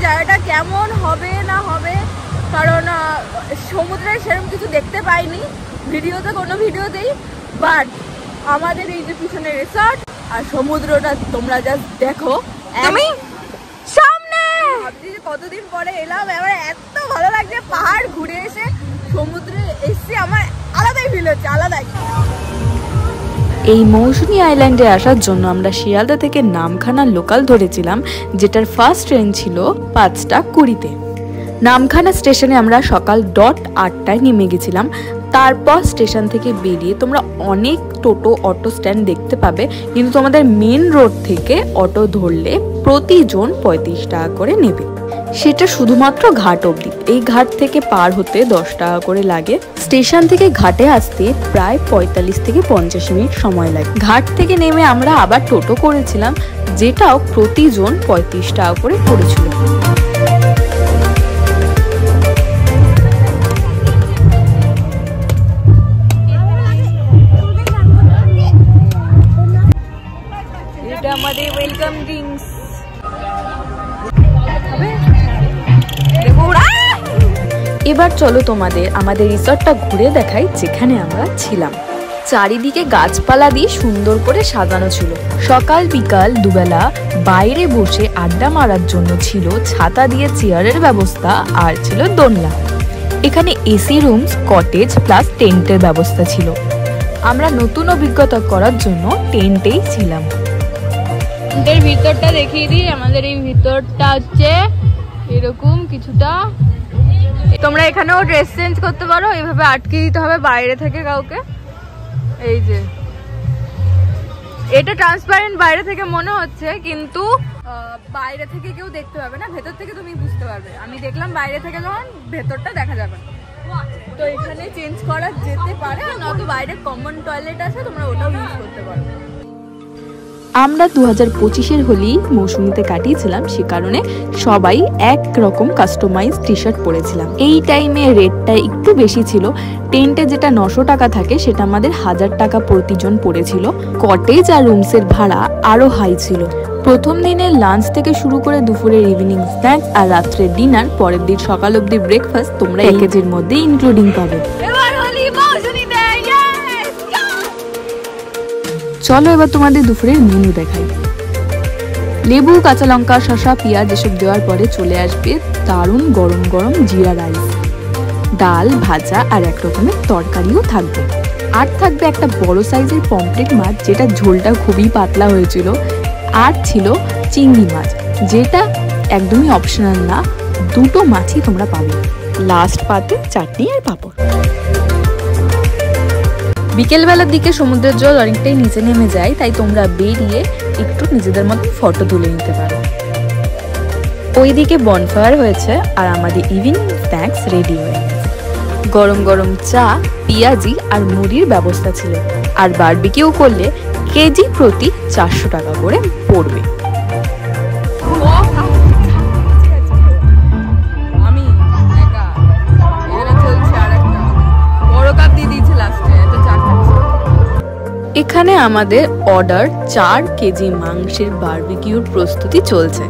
জায়গাটা কেমন হবে না হবে, কারণ সমুদ্রে সেরকম কিছু দেখতে পাইনি ভিডিওতে, কোনো ভিডিওতেই। বাট আমাদের এই যে পিছনে রিসর্ট আর সমুদ্রটা তোমরা জাস্ট দেখো, আমি সামনে ভাবছি যে কতদিন পরে এলাম, এবার এত ভালো লাগছে। পাহাড় ঘুরে এসে সমুদ্রে এসে আমার আলাদাই ফিল হচ্ছে, আলাদাই। এই মৌসুমী আইল্যান্ডে আসার জন্য আমরা শিয়ালদা থেকে নামখানা লোকাল ধরেছিলাম, যেটার ফার্স্ট ট্রেন ছিল 5টা 20-তে। নামখানা স্টেশনে আমরা সকাল 8টায় নেমে গেছিলাম। তারপর স্টেশন থেকে বেরিয়ে তোমরা অনেক টোটো অটো স্ট্যান্ড দেখতে পাবে, কিন্তু তোমাদের মেন রোড থেকে অটো ধরলে প্রতিজন 35 টাকা করে নেবে। সেটা শুধুমাত্র ঘাট অবধি, এই ঘাট থেকে পার হতে 10 টাকা করে লাগে। স্টেশন থেকে ঘাটে আসতে প্রায় 45 থেকে 50 মিনিট সময় লাগে। ঘাট থেকে নেমে আমরা আবার টোটো করেছিলাম, যেটাও প্রতিজন 35 টাকা করে পড়েছিল। এটা আমাদের ওয়েলকাম ড্রিঙ্কস। এবার চলো তোমাদের আমাদের রিসর্টটা ঘুরে দেখাই, যেখানে আমরা ছিলাম। চারিদিকে গাছপালা দিয়ে সুন্দর করে সাজানো ছিল। সকাল বিকাল দুবেলা বাইরে বসে আড্ডা মারার জন্য ছিল ছাতা দিয়ে চেয়ারের ব্যবস্থা, আর ছিল দোলনা। এখানে এসি রুমস, কটেজ প্লাস টেন্টের ব্যবস্থা ছিল। আমরা নতুন অভিজ্ঞতা করার জন্য টেন্টেই ছিলাম। টেন্টের ভিতরটা দেখিয়ে দিই। আমাদের এই ভিতরটা হচ্ছে এরকম কিছুটা। তোমরা এখানেও ড্রেস চেঞ্জ করতে পারো, এইভাবে আটকে দিতে হবে বাইরে থেকে কাউকে। এই যে এটা ট্রান্সপারেন্ট বাইরে থেকে মনে হচ্ছে, কিন্তু বাইরে থেকে কেউ দেখতে পাবে না, ভেতর থেকে তুমি বুঝতে পারবে। আমি দেখলাম বাইরে থেকে যখন, ভেতরটা দেখা যাবে। তো এখানে চেঞ্জ করা যেতে পারে, নয়তো বাইরে কমন টয়লেট আছে, তোমরা ওটাও ইউজ করতে পারো। আমরা 2025-এর হোলি মৌসুমীতে কাটিয়েছিলাম, সে কারণে সবাই এক রকম কাস্টমাইজ টি শার্ট পরেছিলাম। এই টাইমে রেটটা একটু বেশি ছিল। টেন্টে যেটা 900 টাকা থাকে, সেটা আমাদের 1000 টাকা প্রতিজন পড়েছিল। কটেজ আর রুমসের ভাড়া আরো হাই ছিল। প্রথম দিনের লাঞ্চ থেকে শুরু করে দুপুরের ইভিনিং স্ন্যাক্স আর রাত্রের ডিনার, পরের দিন সকাল অবধি ব্রেকফাস্ট তোমরা প্যাকেজের মধ্যে ইনক্লুডিং পাবে। চলো এবার তোমাদের দুপুরের মেনু দেখাই। লেবু, কাঁচা লঙ্কা, শসা, পেঁয়াজ এসব দেওয়ার পরে চলে আসবে দারুণ গরম গরম জিরা রাইস, ডাল, ভাজা আর এক রকমের তরকারিও থাকবে। আর থাকবে একটা বড় সাইজের পমফ্রেট মাছ, যেটা ঝোলটা খুবই পাতলা হয়েছিল। আর ছিল চিংড়ি মাছ, যেটা একদমই অপশনাল না, দুটো মাছই তোমরা পাবে। লাস্ট পাতে চাটনি আর পাঁপড়। বিকেলবেলার দিকে সমুদ্রের জল অনেকটাই নিচে নেমে যায়, তাই তোমরা বেরিয়ে একটু নিজেদের মতো ফটো তুলে নিতে পারো। ওইদিকে বনফায়ার হয়েছে আর আমাদের ইভিনিং স্ন্যাক্স রেডি হয়ে গেছে। গরম গরম চা, পেঁয়াজি আর মুড়ির ব্যবস্থা ছিল। আর বারবিকিউ করলে কেজি প্রতি 400 টাকা করে পড়বে। এখানে আমাদের অর্ডার 4 কেজি মাংসের বারবিকিউর প্রস্তুতি চলছে।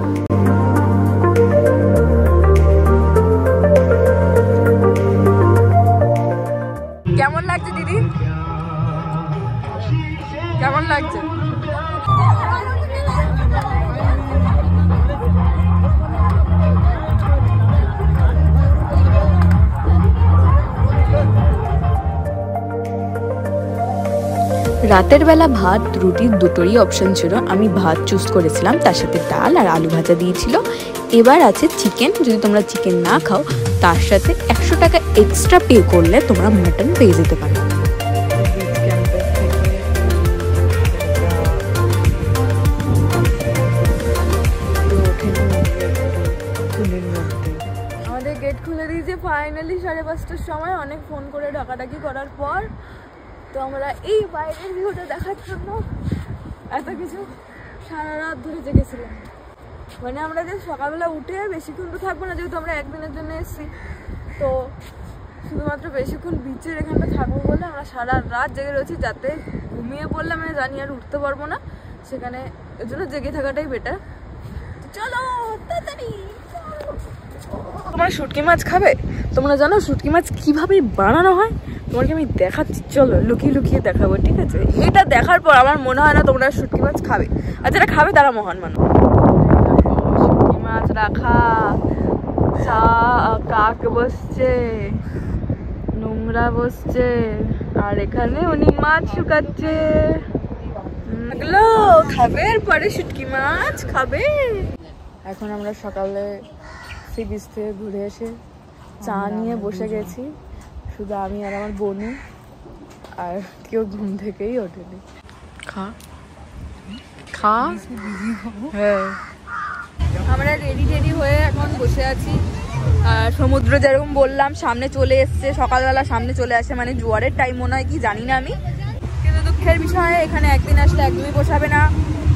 কেমন লাগছে দিদি? কেমন লাগছে? রাতের বেলা ভাত রুটির দুটোরই অপশন ছিল। আমি ভাত চুজ করেছিলাম, তার সাথে ডাল আর আলু ভাজা দিয়েছিল। এবার আছে চিকেন, যদি তোমরা চিকেন না খাও তার সাথে 100 টাকা এক্সট্রা পে করলে তোমরা মাটন পেয়ে যেতে পারো। আমাদের গেট খুলে দিয়েছে ফাইনালি 5:30টার সময়। অনেক ফোন করে ডাকাডাকি করার পর তো আমরা এই বাইরের ভিউটা দেখার জন্য এত কিছু সারা রাত ধরে জেগেছিলাম। মানে আমরা যে সকালবেলা উঠে বেশিক্ষণ তো থাকবো না, যেহেতু আমরা একদিনের জন্য এসেছি, তো শুধুমাত্র বেশিক্ষণ বিচের এখানটা থাকবো বলে আমরা সারা রাত জেগে রয়েছি, যাতে ঘুমিয়ে পড়লে মানে জানি আর উঠতে পারবো না সেখানে, এর জন্য জেগে থাকাটাই বেটার। চলো তাড়াতাড়ি। তোমরা শুটকি মাছ খাবে? তোমরা জানো শুটকি মাছ কিভাবে বানানো হয়? তোমাকে আমি দেখাচ্ছি, চলো লুকিয়ে লুকিয়ে দেখাবো, ঠিক আছে? এটা দেখার পর আমার মনে হয় না তোমরা শুটকি মাছ খাবে, আর যারা খাবে তারা মহান মানুষ। শুটকি মাছ রাখা, কাক বসছে, নোংরা বসছে, আর এখানে উনি মাছ শুকাচ্ছে। খাবে পরে শুটকি মাছ খাবে। এখন আমরা সকালে সি বিচ থেকে ঘুরে এসে চা নিয়ে বসে গেছি, শুধু আমি আর আমার বোনু, আর কেউ ঘুম থেকেই ওঠেনি। খা খা। হ্যাঁ, আমরা রেডি হয়ে এখন বসে আছি। আর সমুদ্র যেরকম বললাম সামনে চলে এসছে, সকালবেলা সামনে চলে আসে, মানে জোয়ারের টাইম মনে হয় কি জানি না আমি, কিন্তু দুঃখের বিষয় এখানে একদিন আসলে একদমই পোষাবে না।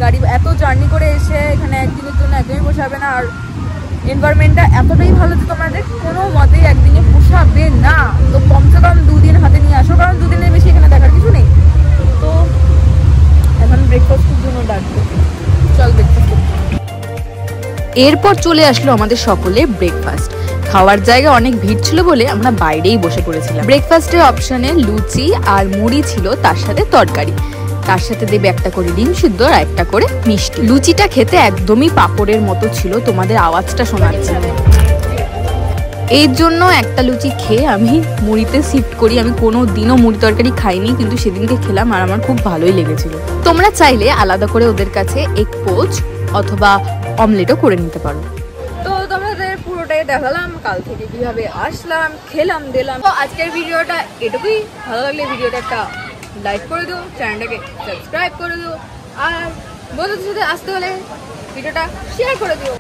গাড়ি এত জার্নি করে এসে এখানে একদিনের জন্য একদমই পোষাবে না। আর এনভায়রনমেন্টটা এতটাই ভালো যে তোমাদের কোনো মতেই একদিনে পোষাবে না। তো কমসে কম 2 দিন হাতে নিয়ে আসো, কারণ 2 দিনের বেশি এখানে দেখার কিছু নেই। তো এখন ব্রেকফাস্টের জন্য ডাকবো, চল ব্রেকফাস্ট। এরপর চলে আসলো আমাদের সকলের ব্রেকফাস্ট। খাওয়ার জায়গা অনেক ভিড় ছিল বলে আমরা বাইরেই বসে পড়েছিলাম। ব্রেকফাস্টের অপশনে লুচি আর মুড়ি ছিল, তার সাথে তরকারি, তার সাথে দেবে একটা করে ডিম সিদ্ধ আর একটা করে মিষ্টি। লুচিটা খেতে একদমই পাপড়ের মতো ছিল, তোমাদের আওয়াজটা শোনাচ্ছে। এর জন্য একটা লুচি খেয়ে আমি মুড়িতে শিফট করি। আমি কোনো দিনও মুড়ি তরকারি খাইনি, কিন্তু সেদিনকে খেলাম আর আমার খুব ভালোই লেগেছিল। তোমরা চাইলে আলাদা করে ওদের কাছে এগ পোচ অথবা অমলেটও করে নিতে পারো। তো তোমাদের পুরোটাই দেখালাম কাল থেকে কিভাবে আসলাম, খেলাম দিলাম। তো আজকের ভিডিওটা এটুকুই। ভালো লাগলে ভিডিওটা একটা লাইক করে দিও, চ্যানেলটাকে সাবস্ক্রাইব করে দিও, আর বন্ধুদের সাথে আসতে হলে ভিডিওটা শেয়ার করে দিও।